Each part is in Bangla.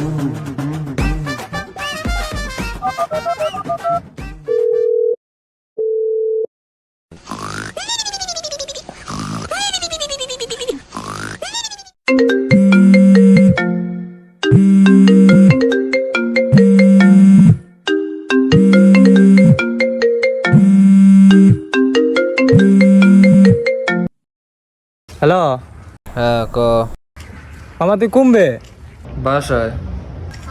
হ্যালো। হ্যাঁ ক। মামা তুই কমবে বাসায়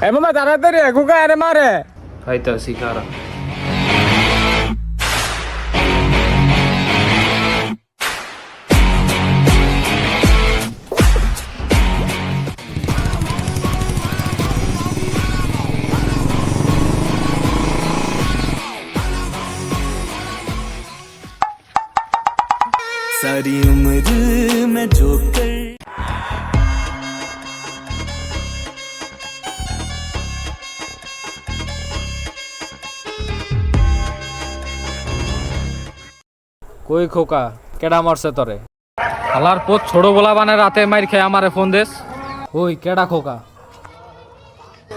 এ মামা তাড়াতাড়ি খোকা আরে মারে খাইতাছি খারা। सारी उम्र में जो कर কই খোকা কেডা মারছে তরে? হালার পোত ছোট বলা বানে রাতে মাইর খেয়ে আমারে ফোন দেস। ওই কেডা খোকা?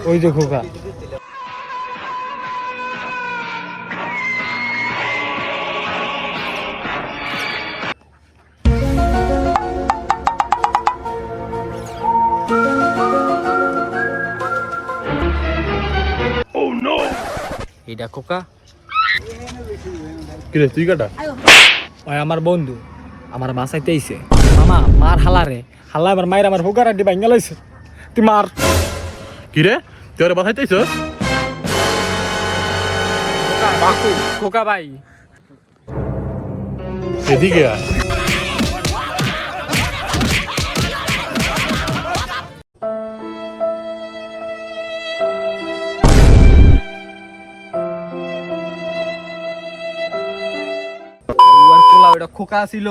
ওই যে খোকা। এইটা খোকা? কিরে তুই কাটা? ওই আমার বন্ধু আমার বাসাইতে আইছে। মামা মার হালারে হালা আমার মায়ের আমার হুকার আড্ডি ভাঙা লাইছে। তুই মার। কিরে তুই ওরে বাসাইতেছস? বাকু খোকা ভাই এদিকে আয়। ওর পোলা ওটা খোকা ছিল।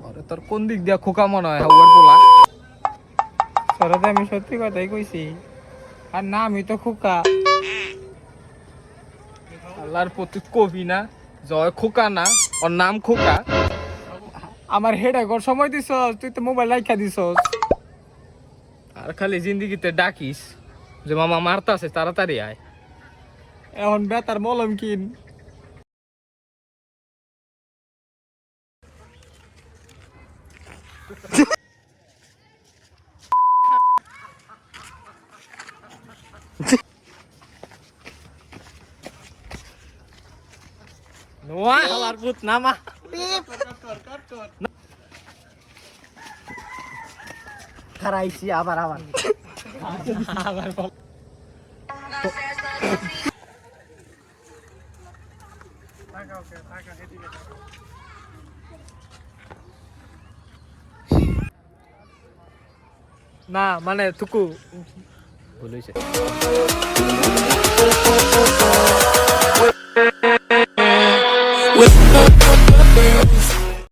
আরে তোর কোন দিক দিয়া খোকা মনে হয় ওর পোলা? সরাতে আমি সত্যি কথাই কইছি। আর না আমি তো খোকা। আল্লাহর প্রতি কবি না জয় খোকা না ওর নাম খোকা। আমার হেড একর সময় দিছস, তুই তো মোবাইল রাইখা দিছস। আর খালি জিন্দিগিতে ডাকিস যে মামা মারতাছে তাড়াতাড়ি আয়। এখন বেতার মলম কিন। নোয়া হালার পুত নামা। খারাইছি আবার আবার আবার বল। না মানে তুকু ভুল হয়েছে।